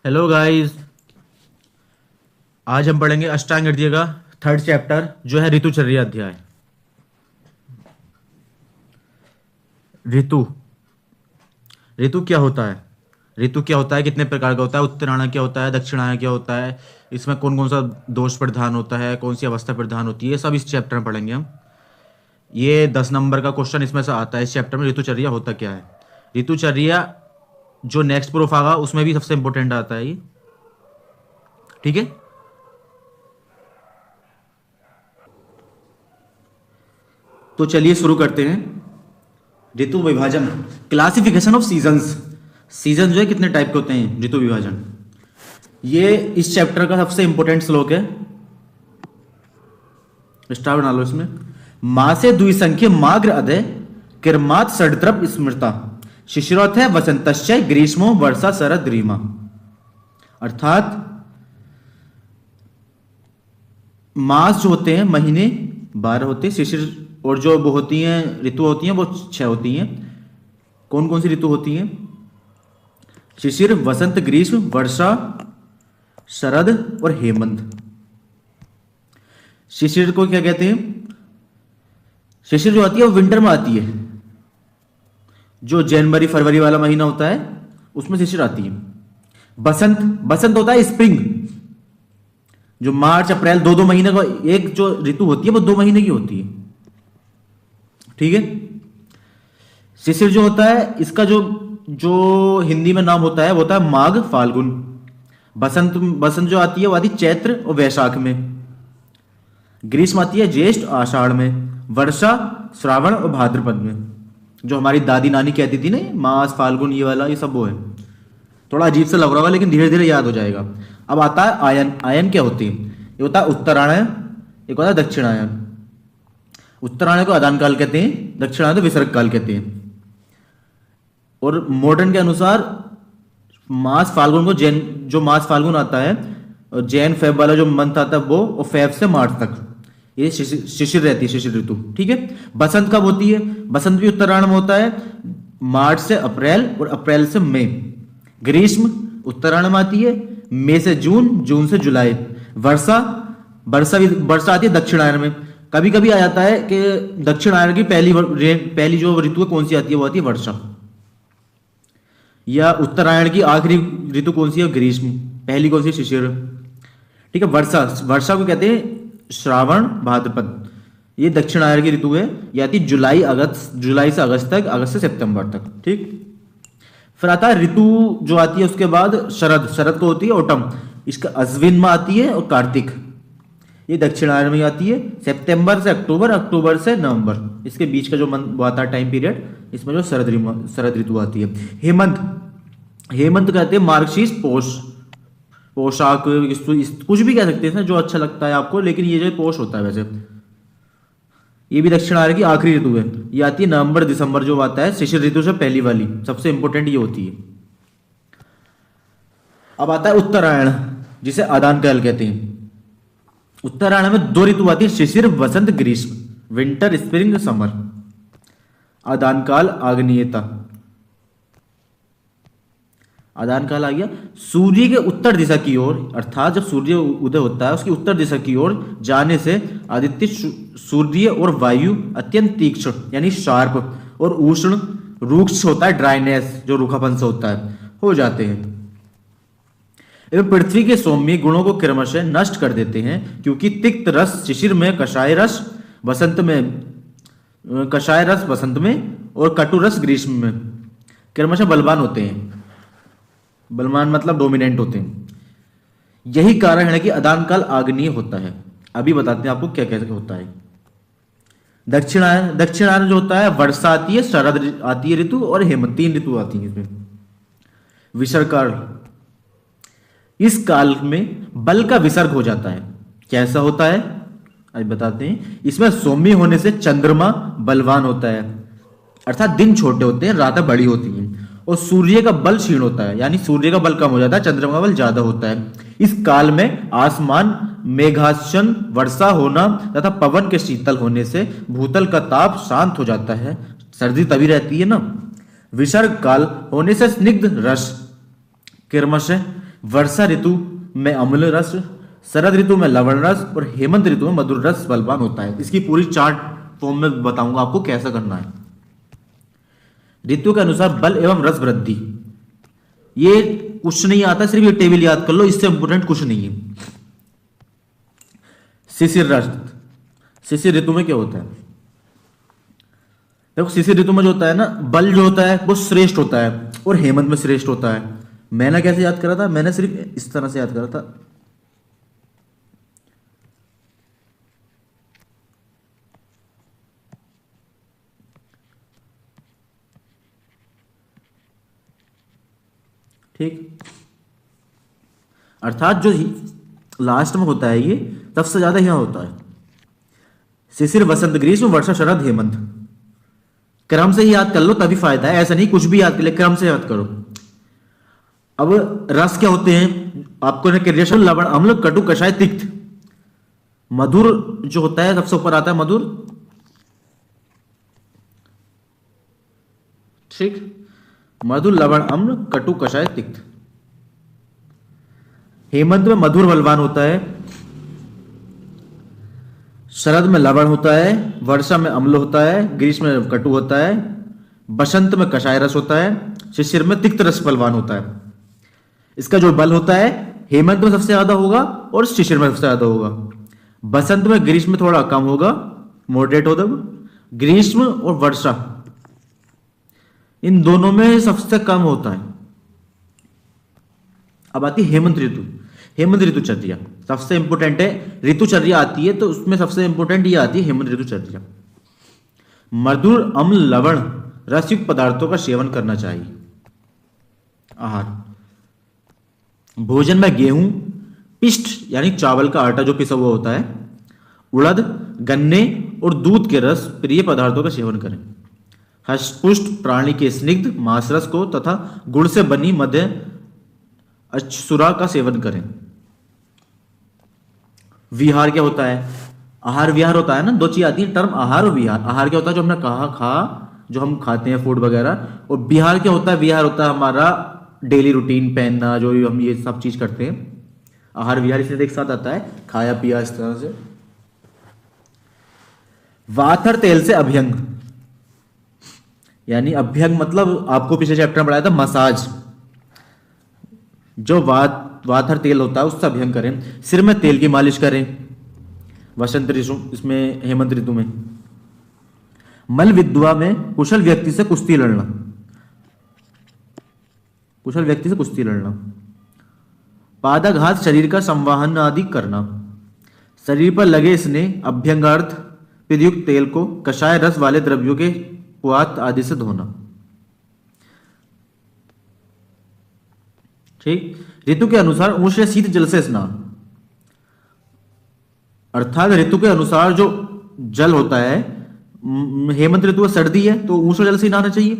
Hello guys. आज हम पढ़ेंगे अष्टांग हृदय का थर्ड चैप्टर जो है ऋतुचर्या अध्याय। ऋतु ऋतु क्या होता है? ऋतु क्या होता है, कितने प्रकार का होता है, उत्तरायण क्या होता है, दक्षिणायन क्या होता है, इसमें कौन कौन सा दोष प्रधान होता है, कौन सी अवस्था प्रधान होती है, सब इस चैप्टर में पढ़ेंगे हम। ये 10 नंबर का क्वेश्चन इसमें से आता है इस चैप्टर में। ऋतुचर्या होता क्या है? ऋतुचर्या जो नेक्स्ट प्रूफ आगा उसमें भी सबसे इंपॉर्टेंट आता है ये। ठीक है, तो चलिए शुरू करते हैं। ऋतु विभाजन, क्लासिफिकेशन ऑफ सीजन्स। सीजन जो है कितने टाइप के होते हैं, ऋतु विभाजन, ये इस चैप्टर का सबसे इंपॉर्टेंट श्लोक है। स्टार बना लो इसमें। मासे द्विसंख्य माग्र अदय किरमात षड्त्रप स्मृता शिशिरोथ है वसंतश्चय ग्रीष्मो वर्षा शरद रीमा। अर्थात मास जो होते हैं, महीने 12 होते हैं, शिशिर और जो वो होती हैं ऋतु होती हैं वो 6 होती हैं। कौन कौन सी ऋतु होती हैं? शिशिर, वसंत, ग्रीष्म, वर्षा, शरद और हेमंत। शिशिर को क्या कहते हैं? शिशिर जो आती है वो विंटर में आती है, जो जनवरी फरवरी वाला महीना होता है उसमें शिशिर आती है। बसंत, बसंत होता है स्प्रिंग, जो मार्च अप्रैल दो महीने का एक जो ऋतु होती है वो 2 महीने की होती है। ठीक है। शिशिर जो होता है इसका जो जो हिंदी में नाम होता है वो होता है माघ फाल्गुन। बसंत, बसंत जो आती है वो आती है चैत्र और वैशाख में। ग्रीष्म आती है ज्येष्ठ आषाढ़ में। वर्षा श्रावण और भाद्रपद में। जो हमारी दादी नानी कहती थी ना, मास फाल्गुन ये वाला, ये सब वो है। थोड़ा अजीब सा लग रहा होगा लेकिन धीरे धीरे याद हो जाएगा। अब आता है आयन। आयन क्या होती है? ये होता है उत्तरायण, एक होता है दक्षिणायन। उत्तरायण को आदान काल कहते हैं, दक्षिणायन को विसर्ग काल कहते हैं। और मॉडर्न के अनुसार मास फाल्गुन को जैन, जो मास फाल्गुन आता है और जैन फेब वाला जो मंथ आता है वो, और फेब से मार्च तक ये शिशिर रहती है, शिशिर ऋतु। ठीक है। बसंत कब होती है? बसंत भी उत्तरायण में होता है, मार्च से अप्रैल और अप्रैल से मई। ग्रीष्म उत्तरायण में आती है, मई से जून, जून से जुलाई। वर्षा, वर्षा आती है दक्षिणायन में। कभी कभी आ जाता है कि दक्षिणायन की पहली जो ऋतु कौन सी आती है वो आती है वर्षा। या उत्तरायण की आखिरी ऋतु कौन सी है? ग्रीष्म। पहली कौन सी? शिशिर। ठीक है। वर्षा, वर्षा को कहते हैं श्रावण भाद्रपद। ये दक्षिणायन की ऋतु है, ये आती है जुलाई अगस्त, जुलाई से अगस्त तक, अगस्त से सितंबर तक। ठीक। फिर आता है ऋतु जो आती है उसके बाद शरद। शरद को होती है ऑटम, इसका अश्विन में आती है और कार्तिक। ये दक्षिणायन में आती है, सितंबर से अक्टूबर, अक्टूबर से नवंबर, इसके बीच का जो मंथ आता है टाइम पीरियड, इसमें जो शरद ऋतु आती है। हेमंत, हेमंत कहते हैं मार्गशीर्ष पोष, पोशाक, कुछ भी कह सकते हैं जो अच्छा लगता है आपको, लेकिन ये जो पोष होता है वैसे। ये भी दक्षिणायन की आखिरी ऋतु है, ये आती है नवंबर दिसंबर, जो आता है शिशिर ऋतु से पहली वाली, सबसे इंपॉर्टेंट ये होती है। अब आता है उत्तरायण, जिसे आदान काल कहते हैं। उत्तरायण में 2 ऋतु आती है, शिशिर, वसंत, ग्रीष्म, विंटर, स्प्रिंग, समर। आदान काल, आग्नेयता। आदान काल आ गया सूर्य के उत्तर दिशा की ओर, अर्थात जब सूर्य उदय होता है उसकी उत्तर दिशा की ओर जाने से आदित्य, सूर्य और वायु अत्यंत तीक्ष्ण यानी शार्प और उष्ण, रुक्ष होता है, ड्राइनेस जो रूखापन से होता है, हो जाते हैं। एवं पृथ्वी के सौम्य गुणों को क्रमशः नष्ट कर देते हैं, क्योंकि तिक्त रस शिशिर में, कषाय रस वसंत में, कषाय रस वसंत में और कटु रस ग्रीष्म में क्रमशः बलवान होते हैं। बलवान मतलब डोमिनेंट होते हैं। यही कारण है कि आदान काल आग्नेय होता है। अभी बताते हैं आपको क्या क्या होता है। दक्षिणायन, दक्षिणायन जो होता है वर्षा आती है, शरद आती है ऋतु और हेमंत, 3 ऋतु आती है इसमें। विसर्ग काल, इस काल में बल का विसर्ग हो जाता है। कैसा होता है आज बताते हैं। इसमें सौम्य होने से चंद्रमा बलवान होता है, अर्थात दिन छोटे होते हैं, रातें बड़ी होती हैं, और सूर्य का बल क्षीण होता है, यानी सूर्य का बल कम हो जाता है, चंद्रमा का बल ज्यादा होता है। इस काल में आसमान मेघाच्छन्न, वर्षा होना तथा पवन के शीतल होने से भूतल का ताप शांत हो जाता है। सर्दी तभी रहती है ना। विसर्ग काल होने से स्निग्ध रस क्रमशः वर्षा ऋतु में अम्ल रस, शरद ऋतु में लवण रस और हेमंत ऋतु में मधुर रस बलवान होता है। इसकी पूरी चार्ट फॉर्म में बताऊंगा आपको कैसा करना है। ऋतु के अनुसार बल एवं रस वृद्धि, ये कुछ नहीं आता, सिर्फ ये टेबल याद कर लो, इससे इंपोर्टेंट कुछ नहीं है। शिशिर रस, शिशिर ऋतु में क्या होता है? देखो शिशिर ऋतु में जो होता है ना, बल जो होता है वो श्रेष्ठ होता है और हेमंत में श्रेष्ठ होता है। मैंने कैसे याद करा था? मैंने सिर्फ इस तरह से याद करा था। ठीक, अर्थात जो लास्ट में होता है ये सबसे ज्यादा यहां होता है। शिशिर वसंत ग्रीष्म वर्षा शरद हेमंत, क्रम से ही याद कर लो तभी फायदा है, ऐसा नहीं कुछ भी याद कर ले, क्रम से याद करो। अब रस क्या होते हैं आपको? क्रियाशील, लवण, अम्ल, कटु, कषाय, तिक्त। मधुर जो होता है सबसे ऊपर आता है मधुर, ठीक, मधुर, लवण, अम्ल, कटु, कषाय, तिक्त। हेमंत में मधुर बलवान होता है, शरद में लवण होता है, वर्षा में अम्ल होता है, ग्रीष्म में कटु होता है, बसंत में कषाय रस होता है, शिशिर में तिक्त रस बलवान होता है। इसका जो बल होता है हेमंत में सबसे ज्यादा होगा और शिशिर में सबसे ज्यादा होगा। बसंत में, ग्रीष्म में थोड़ा कम होगा, मॉडरेट होगा। ग्रीष्म और वर्षा इन दोनों में सबसे कम होता है। अब आती है हेमंत ऋतु। हेमंत ऋतुचर्या सबसे इंपोर्टेंट है, ऋतुचर्या आती है तो उसमें सबसे इंपोर्टेंट ये आती है हेमंत ऋतुचर्या। मधुर, अम्ल, लवण रसयुक्त पदार्थों का सेवन करना चाहिए। आहार, भोजन में गेहूं, पिष्ट यानी चावल का आटा जो पिसा हुआ होता है, उड़द, गन्ने और दूध के रस प्रिय पदार्थों का सेवन करें। हष्टपुष्ट प्राणी के स्निग्ध मांस रस को तथा गुड़ से बनी मध्य अक्षसुरा का सेवन करें। विहार क्या होता है? आहार विहार होता है ना, दो चीज आती है, टर्म आहार और विहार। आहार क्या होता है? जो हमने कहा जो हम खाते हैं फूड वगैरह, और विहार क्या होता है? विहार होता है हमारा डेली रूटीन, पहनना, जो हम ये सब चीज करते हैं। आहार विहार इसलिए एक साथ आता है, खाया पिया इस तरह से। वाथर तेल से अभ्यंग, यानी अभ्यंग मतलब आपको पिछले चैप्टर में पढ़ाया था मसाज। जो वाथर तेल होता है उससे अभ्यंग करें। सिर में तेल की मालिश करें वसंत ऋतु, इसमें हेमंत ऋतु में। मल विद्वा में कुशल व्यक्ति से कुश्ती लड़ना, कुशल व्यक्ति से कुश्ती लड़ना। पादाघात शरीर का संवाहन आदि करना। शरीर पर लगे स्नेह अभ्यंगार्थ विधियुक्त तेल को कषाय रस वाले द्रव्यों के पुआत आदि से धोना। ठीक, ऋतु के अनुसार उष्ण शीत जल से स्नान, अर्थात ऋतु के अनुसार जो जल होता है, हेमंत ऋतु में सर्दी है तो उष्ण जल से नहाना चाहिए।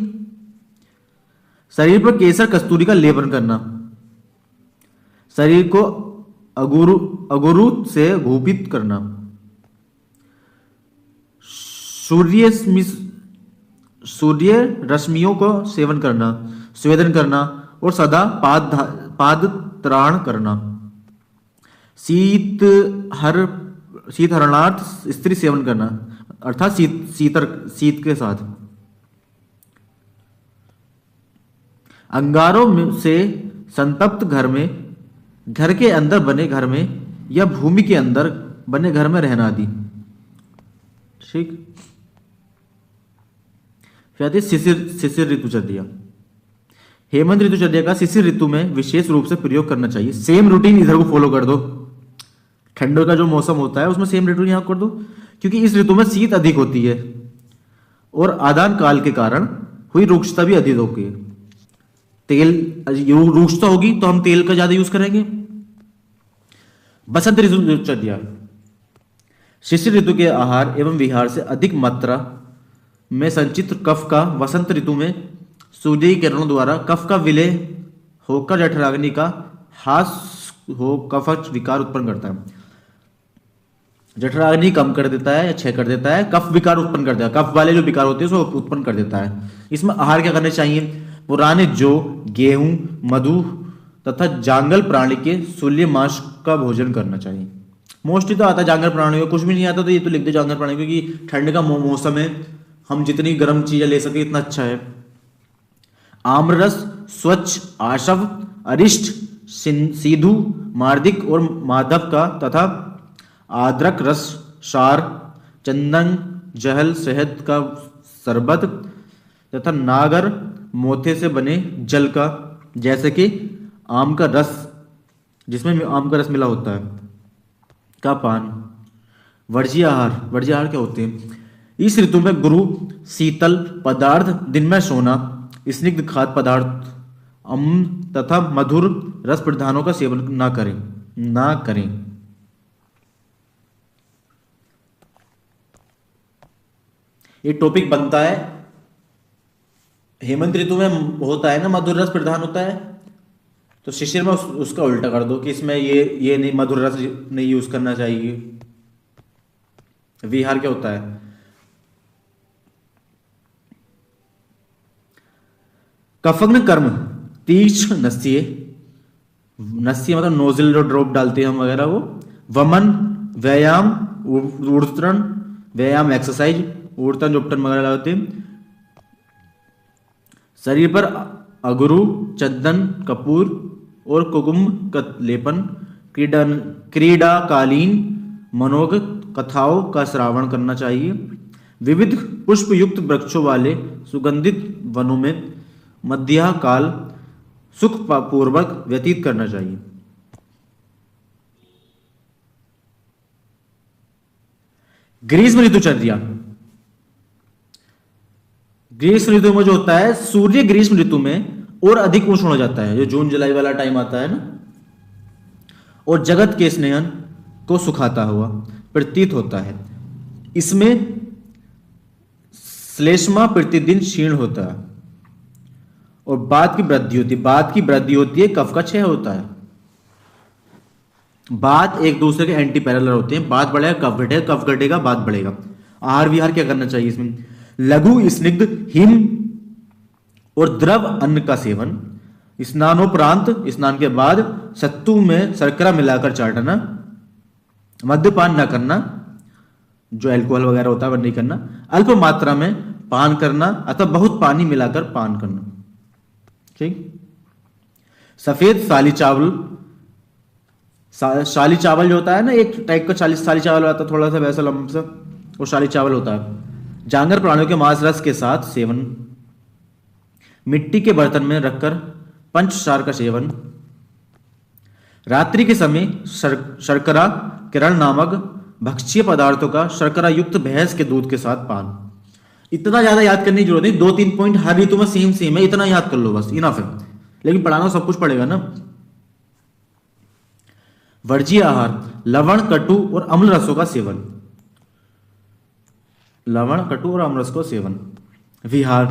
शरीर पर केसर कस्तूरी का लेपन करना। शरीर को अगुरु से घूपित करना। सूर्य रश्मियों को सेवन करना, स्वेदन करना और सदा पाद त्राण करना। शीत हरणार्थ स्त्री सेवन करना, अर्थात शीत के साथ। अंगारों से संतप्त घर में, घर के अंदर बने घर में या भूमि के अंदर बने घर में रहना आदि। ठीक, फिर शिशिर ऋतुचर्या। हेमंत ऋतुचर्या का शिशिर ऋतु में विशेष रूप से प्रयोग करना चाहिए। सेम रूटीन इधर को फॉलो कर दो, ठंड का जो मौसम होता है उसमें सेम रूटीन यहां कर दो, क्योंकि इस ऋतु में शीत अधिक होती है और आदान काल के कारण हुई रुक्षता भी अधिक होती है। तेल रुक्षता होगी तो हम तेल का ज्यादा यूज करेंगे। बसंत ऋतुचर्या, शिशिर ऋतु के आहार एवं विहार से अधिक मात्रा में संचित कफ का वसंत ऋतु में सूर्य की किरणों द्वारा कफ का विलय होकर जठराग्नि का हास हो कफ विकार उत्पन्न करता है। जठराग्नि कम कर देता है या क्षय कर देता है, कफ विकार उत्पन्न कर देता है, कफ वाले जो विकार होते हैं उसको उत्पन्न कर देता है। इसमें आहार क्या करने चाहिए? पुराने जौ, गेहूं, मधु तथा जांगल प्राणी के सूल्य मांस का भोजन करना चाहिए। मोस्टली तो आता है जांगल प्राणी को, कुछ भी नहीं आता तो ये तो लिख दो जांगल प्राणी, क्योंकि ठंड का मौसम है, हम जितनी गर्म चीजें ले सके इतना अच्छा है। आम्ररस स्वच्छ आशव अरिष्ट सीधु मार्दिक और माधव का तथा आद्रक रस सार चंदन जहल शहद का शरबत तथा नागर मोथे से बने जल का, जैसे कि आम का रस जिसमें आम का रस मिला होता है, का पान। वर्ज्य आहार, वर्ज्य आहार क्या होते हैं? इस ऋतु में गुरु शीतल पदार्थ, दिन में सोना, स्निग्ध खाद्य पदार्थ, अम्ल तथा मधुर रस प्रधानों का सेवन ना करें। ये टॉपिक बनता है हेमंत ऋतु में होता है ना, मधुर रस प्रधान होता है, तो शिशिर में उसका उल्टा कर दो कि इसमें ये नहीं, मधुर रस नहीं यूज करना चाहिए। विहार क्या होता है? कफग्न कर्म तीक्ष्ण नस्य, नस्य मतलब नोजल जो ड्रॉप डालते हैं हम वगैरह वो, वमन व्यायाम ऊर्ध्वतरण व्यायाम एक्सरसाइज ऊर्ध्वतन उपटन वगैरह लगाते हैं। शरीर पर अगरू चंदन कपूर और कुकुम का लेपन, क्रीडाकालीन मनोग कथाओं का श्रावण करना चाहिए। विविध पुष्प युक्त वृक्षों वाले सुगंधित वनों में मध्याह्न काल सुख पूर्वक व्यतीत करना चाहिए। ग्रीष्म ऋतुचर्या, ग्रीष्म ऋतु में जो होता है, सूर्य ग्रीष्म ऋतु में और अधिक उष्ण हो जाता है, जो जून जुलाई वाला टाइम आता है ना, और जगत के स्नेहन को सुखाता हुआ प्रतीत होता है। इसमें श्लेष्मा प्रतिदिन क्षीण होता है और बाद की वृद्धि होती है, कफ का क्षय होता है। बाद एक दूसरे के एंटी पैरेलल होते हैं, बाद बढ़ेगा कफ घटेगा, कफ घटेगा बाद बढ़ेगा। आहार विहार क्या करना चाहिए इसमें? लघु स्निग्ध हिम और द्रव अन्न का सेवन, स्नानोपरांत स्नान के बाद सत्तू में शर्करा मिलाकर चाटना, मद्यपान न करना, जो अल्कोहल वगैरह होता है वह नहीं करना, अल्प मात्रा में पान करना अथवा बहुत पानी मिलाकर पान करना। ठीक। सफेद साली चावल, शाली चावल जो होता है ना, एक टाइप का साली चावल आता है, थोड़ा सा वैसा लंबा सा, वो शाली चावल होता है। जांगर प्राणियों के मांस रस के साथ सेवन, मिट्टी के बर्तन में रखकर पंचसार का सेवन, रात्रि के समय शर्करा किरण नामक भक्षीय पदार्थों का शर्करा युक्त भैंस के दूध के साथ पान। इतना ज्यादा याद करने की जरूरत नहीं, 2-3 पॉइंट हर ऋतु में सेम है, इतना याद कर लो बस, इनफ है। लेकिन पढ़ाना सब कुछ पड़ेगा ना। वर्ज्य आहार, लवण कटु और अम्ल रसों का सेवन, लवण कटु और अम्ल रस का सेवन। विहार,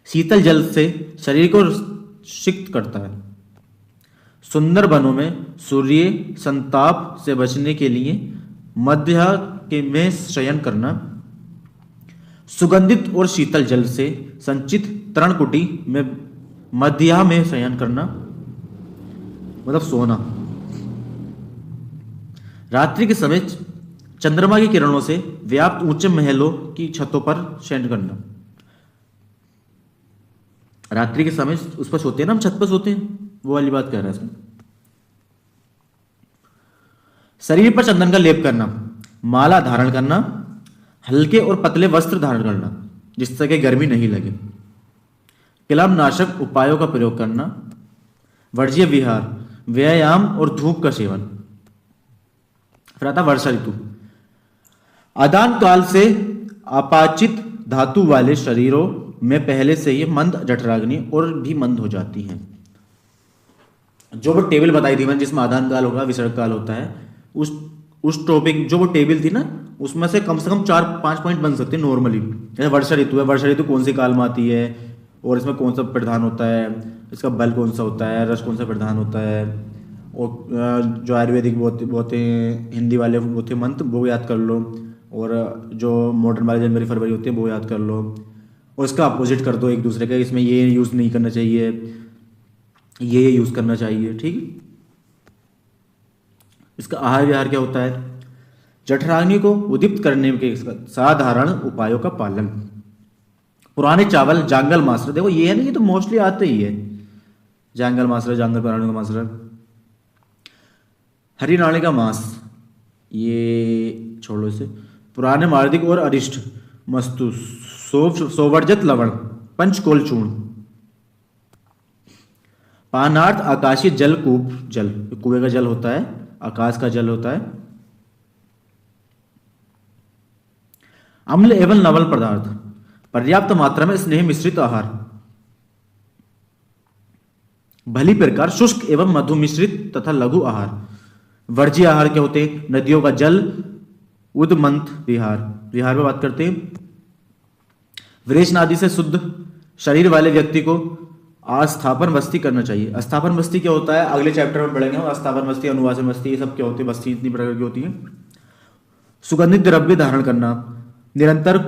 शीतल जल से शरीर को सिक्त करता है। सुंदर वनों में सूर्य संताप से बचने के लिए मध्याह्न के में शयन करना, सुगंधित और शीतल जल से संचित तरणकुटी में मध्याह्न में शयन करना, मतलब सोना। रात्रि के समय चंद्रमा की किरणों से व्याप्त ऊंचे महलों की छतों पर शयन करना। रात्रि के समय उस पर सोते हैं ना, हम छत पर सोते हैं, वो वाली बात कह रहा है इसमें। शरीर पर चंदन का लेप करना, माला धारण करना, हल्के और पतले वस्त्र धारण करना जिससे कि गर्मी नहीं लगे, पिलम नाशक उपायों का प्रयोग करना। वर्ज्य विहार, व्यायाम और धूप का सेवन। फिर आता वर्षा ऋतु, आदान काल से अपाचित धातु वाले शरीरों में पहले से ही मंद जठराग्नि और भी मंद हो जाती हैं। जो वो टेबल बताई थी मैंने, जिसमें आदान काल होगा विसर्ग काल होता है, उस टॉपिक जो वो टेबल थी ना, उसमें से कम 4-5 पॉइंट बन सकते हैं नॉर्मली। जैसे वर्षा ऋतु है, वर्षा ऋतु कौन से काल में आती है और इसमें कौन सा प्रधान होता है, इसका बल कौन सा होता है, रस कौन सा प्रधान होता है, और जो आयुर्वेदिक होते हैं हिंदी वाले होते मंत्र वो याद कर लो, और जो मॉडर्न वाले जनवरी फरवरी होते हैं वो याद कर लो, और इसका अपोजिट कर दो एक दूसरे का, इसमें ये यूज़ नहीं करना चाहिए, ये यूज करना चाहिए। ठीक है। इसका आहार विहार क्या होता है? जठराग्नि को उद्दीप्त करने के साधारण उपायों का पालन। पुराने चावल, जांगल मासरा, देखो ये है ना, ये तो मोस्टली आते ही है, जांगल मासरा, जांगल पुराने का मासरा। हरी नाणी का मांस, ये छोड़ो इसे। पुराने मार्दिक और अरिष्ट मस्तु, सोवर्जत लवण, पंचकोल चूर्ण। पानार्थ आकाशीय जलकूप, जल कुएं का जल होता है, आकाश का जल होता है। अम्ल एवं लवण पदार्थ, पर्याप्त मात्रा में स्नेह मिश्रित आहार। भली प्रकार शुष्क एवं मधु मिश्रित तथा लघु आहार। वर्ज्य आहार क्या होते हैं? नदियों का जल, उदमंत विहार, विहार में बात करते हैं। विरेचन आदि से शुद्ध शरीर वाले व्यक्ति को आस्थापन बस्ती करना चाहिए। अस्थापन बस्ती क्या होता है? अगले चैप्टर में पढ़ेंगे। अस्थापन बस्ती, अनुवासन बस्ती, ये सब क्या होती है? बस्ती इतनी प्रकार की होती है। सुगंधित द्रव्य धारण करना, निरंतर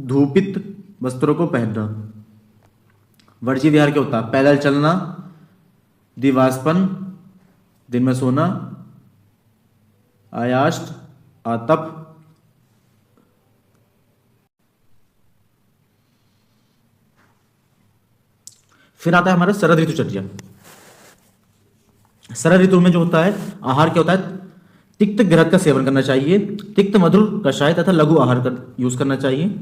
धूपित वस्त्रों को पहनना। वर्ज्य विहार क्या होता है? पैदल चलना, दिवास्पन, दिन में सोना, आयास्ट, आतप, फिर आता है हमारा शरद ऋतुचर्या। शरद ऋतु में जो होता है आहार क्या होता है? तिक्त घृत का सेवन करना चाहिए, तिक्त मधुर कषाय तथा लघु आहार का यूज करना चाहिए।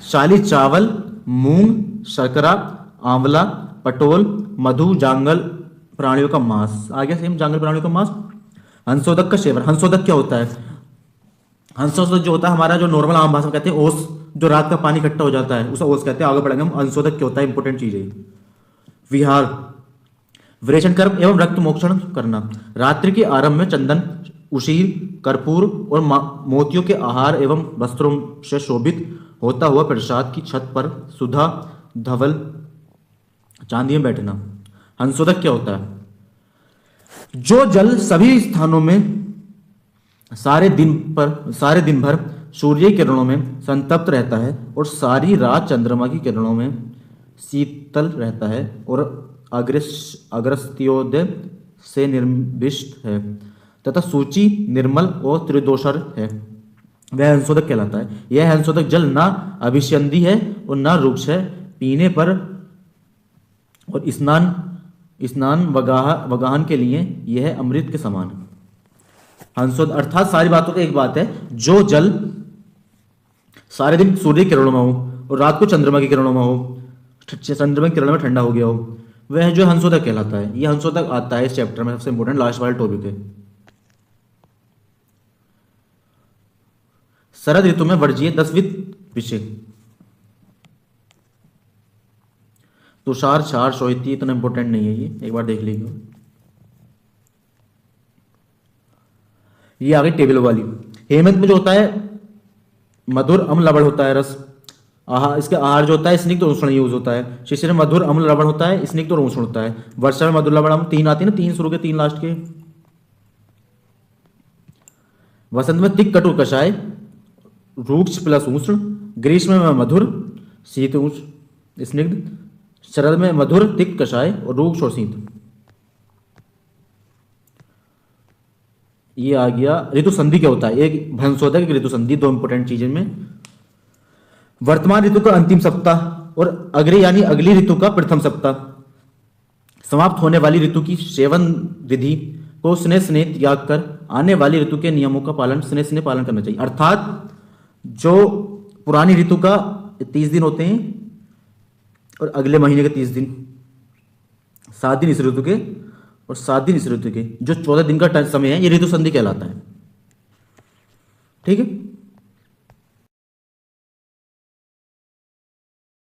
शाली चावल, मूंग, शर्करा, आंवला, पटोल, मधु, जांगल प्राणियों का मांस, आ गया सेम, जांगल प्राणियों का मांस। हंसोदक का सेवन, हंसोदक क्या होता है? हंसोदक जो होता है हमारा, जो नॉर्मल आम भाषा में कहते हैं ओस, जो रात का पानी इकट्ठा हो जाता है उसे ओस कहते हैं। आगे बढ़ेंगे हम, हंसोदक क्या होता है, इंपोर्टेंट चीज है। विहार, विरेचन कर्म एवं रक्त मोक्षण करना। रात्रि के आरंभ में चंदन, उशीर, कर्पूर और मोतियों के आहार एवं वस्त्रों से शोभित होता हुआ प्रसाद की छत पर सुधा, धवल, चांदी में बैठना। हंसोदक क्या होता है? जो जल सभी स्थानों में सारे दिन भर सूर्य की किरणों में संतप्त रहता है और सारी रात चंद्रमा की किरणों में शीतल रहता है और अग्रस्त्योदय से निर्विष्ट है तथा सूची, निर्मल और त्रिदोषर है, वह हंसोदक कहलाता है। यह हंसोदक जल ना अभिसंधि है और ना रुक्ष है, पीने पर और स्नान वगाहन के लिए यह अमृत के समान है। हंसोदक अर्थात सारी बातों का एक बात है, जो जल सारे दिन सूर्य की किरणों में हो और रात को चंद्रमा की किरणों में हो, चंद्रमा की किरणों में ठंडा हो गया हो, वह जो हंसोदक कहलाता है। यह हंसोदक आता है इस चैप्टर में, सबसे इंपोर्टेंट लास्ट वाला टॉपिक है। शरद ऋतु में वर्ज्य 10वीं विषय। तुषार, क्षार, शोहिती इतना इंपॉर्टेंट नहीं है, ये एक बार देख लीजिए। ये आ गई टेबल वाली। हेमंत में जो होता है मधुर अम्ल लवण होता है रस। इसके आहार जो होता है स्निग्ध और उष्ण यूज होता है। शिशिर में मधुर अम्ल लवण होता है, स्निग्ध और उष्ण होता है। वर्षा में मधुर लवण, तीन आती है ना, तीन शुरू के तीन लास्ट के। वसंत में तिक्त कटु कषाय, रूक्ष प्लस उष्ण। ग्रीष्म में मधुर, शीत, उष्ण, स्निग्ध। शरद में मधुर, तिक्त कषाय और रूक्ष और शीत। ये आ गया। ऋतु संधि क्या होता है? एक हंसोदक, एक ऋतु संधि, दो इंपोर्टेंट चीजें में। वर्तमान ऋतु का अंतिम सप्ताह और अगली ऋतु का प्रथम सप्ताह। समाप्त होने वाली ऋतु की सेवन विधि को स्नेह त्याग कर आने वाली ऋतु के नियमों का पालन स्नेह पालन करना चाहिए। अर्थात जो पुरानी ऋतु का 30 दिन होते हैं और अगले महीने के 30 दिन, 7 दिन इस ऋतु के और 7 दिन इस ऋतु के, जो 14 दिन का समय है, ये ऋतु संधि कहलाता है। ठीक है।